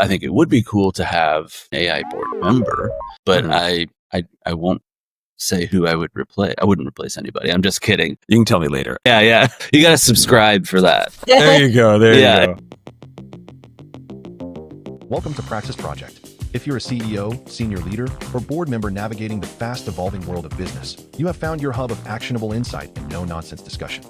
I think it would be cool to have an AI board member, but Mhm. I won't say who I would replace. I wouldn't replace anybody. I'm just kidding. You can tell me later. Yeah. You got to subscribe for that. There you go. There Yeah. you go. Welcome to Praxis Project. If you're a CEO, senior leader, or board member navigating the fast-evolving world of business, you have found your hub of actionable insight and no-nonsense discussion.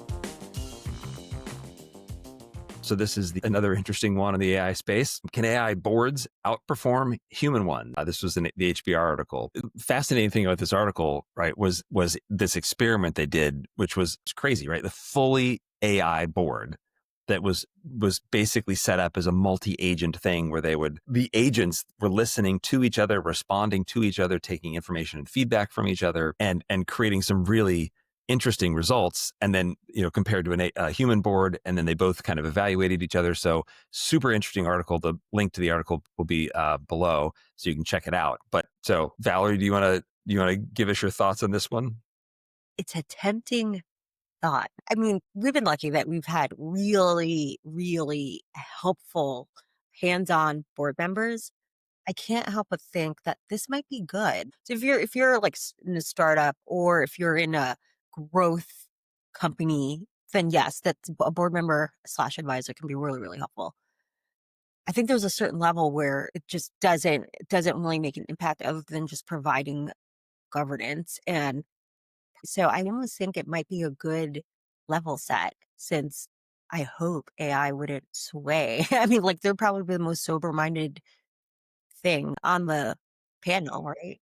So this is another interesting one in the AI space. Can AI boards outperform human ones? This was in the HBR article. Fascinating thing about this article, right, was this experiment they did, which was crazy, right? The fully AI board that was basically set up as a multi-agent thing where the agents were listening to each other, responding to each other, taking information and feedback from each other, and creating some really interesting results. And then, compared to a human board, and then they both kind of evaluated each other. So super interesting article. The link to the article will be below, so you can check it out. But so Valerie, do you want to give us your thoughts on this one? It's a tempting thought. I mean, we've been lucky that we've had really, really helpful hands-on board members. I can't help but think that this might be good. So if you're like in a startup, or if you're in a growth company, then yes, that a board member slash advisor can be really, really helpful. I think there's a certain level where it doesn't really make an impact other than just providing governance. And so I almost think it might be a good level set, since I hope AI wouldn't sway. I mean, like, they're probably the most sober-minded thing on the panel, right?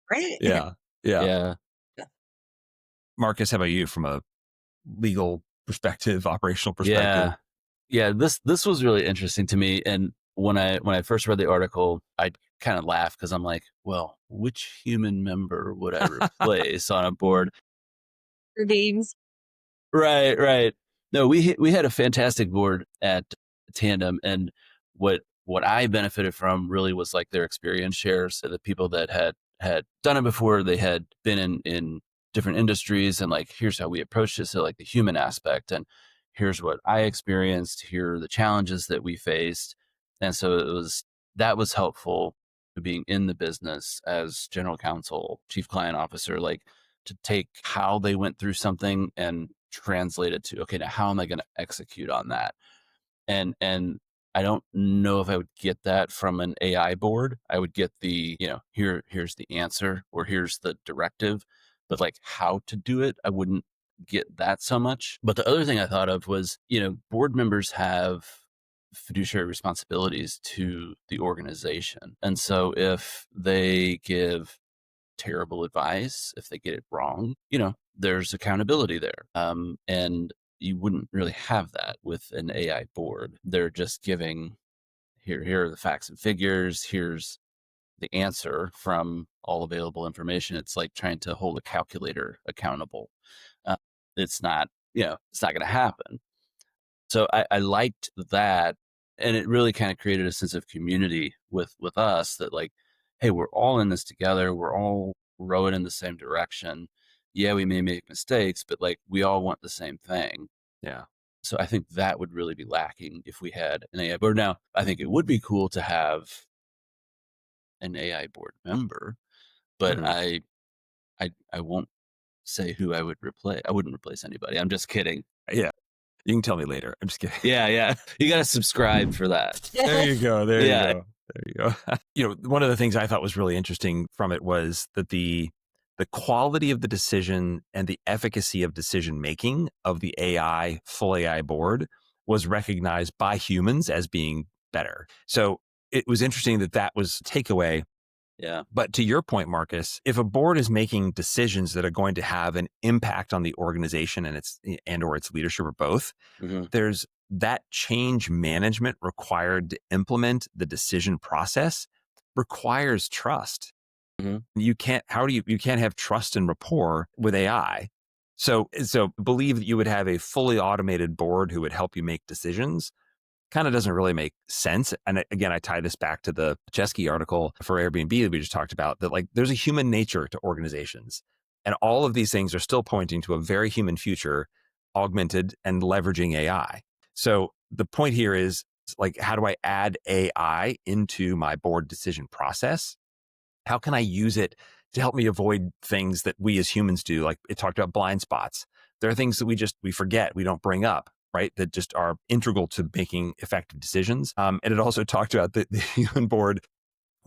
Right? Yeah. Yeah. Marcus, how about you from a legal perspective, operational perspective? Yeah. This was really interesting to me. And when I first read the article, I kind of laughed because I'm like, well, which human member would I replace on a board? Their names. Right. No, we had a fantastic board at Tandem, and what I benefited from really was like their experience shares. So the people that had done it before, they had been in different industries, and like, here's how we approached it. So like the human aspect, and here's what I experienced. Here are the challenges that we faced, and so that was helpful to being in the business as general counsel, chief client officer, like to take how they went through something and translate it to, okay, now how am I going to execute on that? And I don't know if I would get that from an AI board. I would get the, here's the answer, or here's the directive, but like how to do it, I wouldn't get that so much. But the other thing I thought of was, board members have fiduciary responsibilities to the organization. And so if they give terrible advice, if they get it wrong, there's accountability there. And you wouldn't really have that with an AI board. They're just giving, here are the facts and figures, here's the answer from all available information. It's like trying to hold a calculator accountable. Uh, it's not, it's not going to happen. So I liked that, and it really kind of created a sense of community with us, that like, hey, we're all in this together. We're all rowing in the same direction. Yeah, we may make mistakes, but like we all want the same thing. Yeah. So I think that would really be lacking if we had an AI board. Now, I think it would be cool to have an AI board member, but Mhm. I won't say who I would replace. I wouldn't replace anybody. I'm just kidding. Yeah. You can tell me later. I'm just kidding. Yeah. You got to subscribe for that. There you go. There Yeah. you go. There you go. One of the things I thought was really interesting from it was that the quality of the decision and the efficacy of decision making of the full AI board was recognized by humans as being better. So it was interesting that was a takeaway. Yeah. But to your point, Marcus, if a board is making decisions that are going to have an impact on the organization and or its leadership, or both, there's that change management required to implement the decision process requires trust. You can't have trust and rapport with AI. So believe that you would have a fully automated board who would help you make decisions kind of doesn't really make sense. And again, I tie this back to the Chesky article for Airbnb that we just talked about, that like there's a human nature to organizations. And all of these things are still pointing to a very human future, augmented and leveraging AI. So the point here is Like, how do I add AI into my board decision process? How can I use it to help me avoid things that we as humans do? Like it talked about blind spots. There are things that we forget, we don't bring up, right? That just are integral to making effective decisions. And it also talked about the human board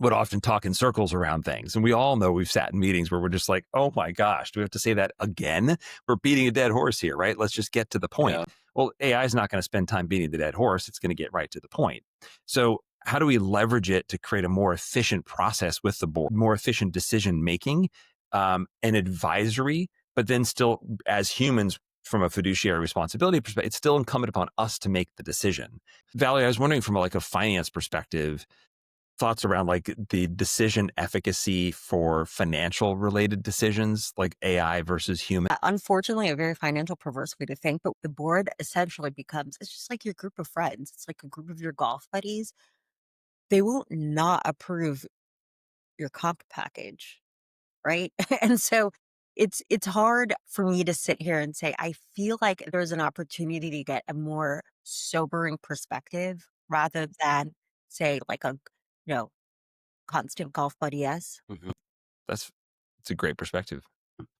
would often talk in circles around things. And we all know we've sat in meetings where we're just like, oh my gosh, do we have to say that again? We're beating a dead horse here, right? Let's just get to the point. Yeah. Well, AI is not going to spend time beating the dead horse. It's going to get right to the point. So how do we leverage it to create a more efficient process with the board, more efficient decision making, and advisory, but then still as humans from a fiduciary responsibility perspective, it's still incumbent upon us to make the decision. Valerie, I was wondering from like a finance perspective, thoughts around like the decision efficacy for financial related decisions like AI versus human? Unfortunately, a very financial perverse way to think, but the board essentially becomes, it's just like your group of friends. It's like a group of your golf buddies. They won't not approve your comp package, right? And so it's hard for me to sit here and say, I feel like there's an opportunity to get a more sobering perspective rather than say like a, you know, constant golf buddy S. Mhm. It's a great perspective.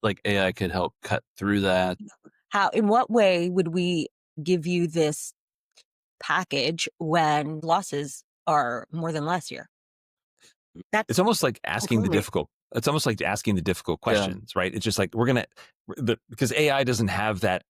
Like AI could help cut through that. How, in what way would we give you this package when losses are more than last year? It's That's almost like asking the completely difficult. It's almost like asking the difficult Yeah. questions, right? It's just like because AI doesn't have that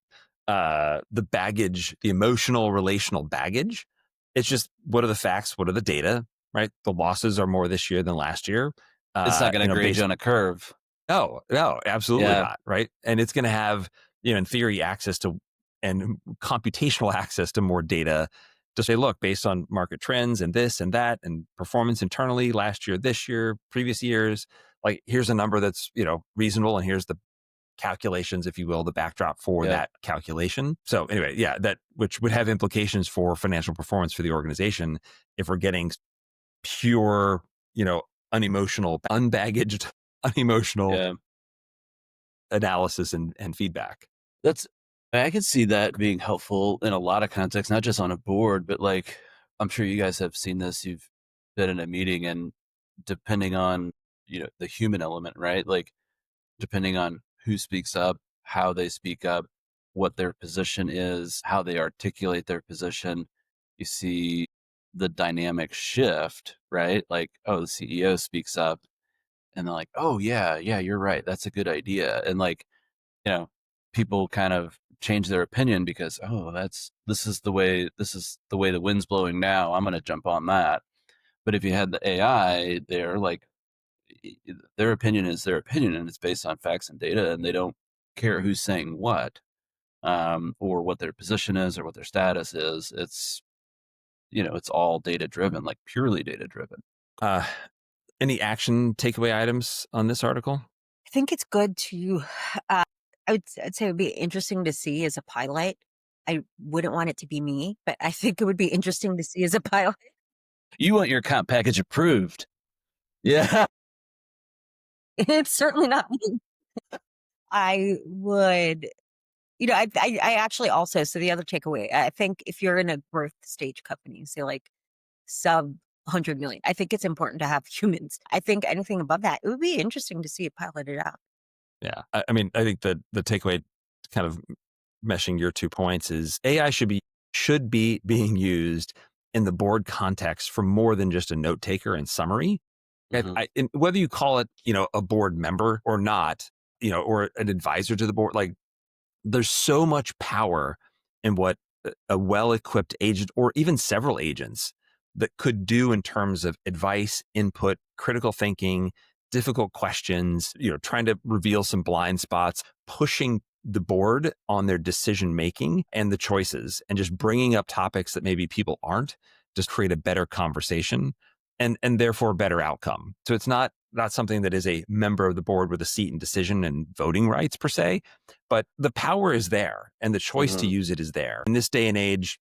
the baggage, the emotional relational baggage. It's just what are the facts, what are the data, right? The losses are more this year than last year. It's not going to grade you Based on a curve. no, absolutely Yeah. not, right? And it's going to have, in theory, access to and computational access to more data to say, look, based on market trends and this and that and performance internally last year, this year, previous years, like here's a number that's, reasonable, and here's the calculations, if you will, the backdrop for Yeah. that calculation. So anyway, yeah, that which would have implications for financial performance for the organization if we're getting pure, unemotional, unbaggaged, unemotional Yeah. analysis and feedback. That's I could see that being helpful in a lot of contexts, not just on a board, but like I'm sure you guys have seen this. You've been in a meeting and depending on, the human element, right? Like depending on who speaks up, how they speak up, what their position is, how they articulate their position, you see the dynamic shift, right? Like, oh, the CEO speaks up and they're like, oh yeah, yeah, you're right. That's a good idea. And like, you know, people kind of change their opinion because, oh, this is the way the wind's blowing now. I'm going to jump on that. But if you had the AI, they're like, their opinion is their opinion and it's based on facts and data, and they don't care who's saying what, or what their position is or what their status is. It's all data driven, like purely data driven. Uh, any action takeaway items on this article? I think it's good to, I'd say it would be interesting to see as a pilot. I wouldn't want it to be me, but I think it would be interesting to see as a pilot. You want your comp package approved. Yeah. It's certainly not me. I would, I actually also, so the other takeaway, I think if you're in a growth stage company, say like sub 100 million, I think it's important to have humans. I think anything above that, it would be interesting to see it piloted out. Yeah. I mean, I think the takeaway, kind of meshing your 2 points, is AI should be being used in the board context for more than just a note taker and summary. Mhm. And whether you call it, a board member or not, or an advisor to the board, like there's so much power in what a well-equipped agent or even several agents that could do in terms of advice, input, critical thinking, difficult questions, trying to reveal some blind spots, pushing the board on their decision making and the choices, and just bringing up topics that maybe people aren't, just create a better conversation and therefore a better outcome. So it's not something that is a member of the board with a seat in decision and voting rights per se, but the power is there and the choice to Mhm. use it is there. In this day and age,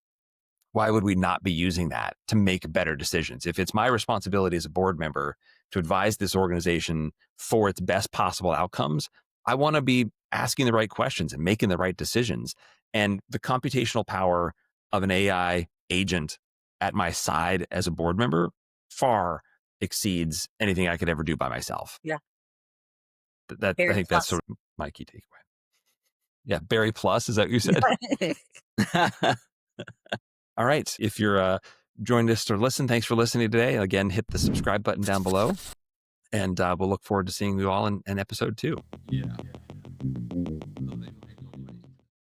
why would we not be using that to make better decisions? If it's my responsibility as a board member to advise this organization for its best possible outcomes, I want to be asking the right questions and making the right decisions. And the computational power of an AI agent at my side as a board member far exceeds anything I could ever do by myself. Yeah. I Very think that's plus. sort of my key takeaway. Yeah. Barry Plus. Is that what you said? All right. If you're joined us to listen, thanks for listening today. Again, hit the subscribe button down below. And we'll look forward to seeing you all in episode 2. Yeah.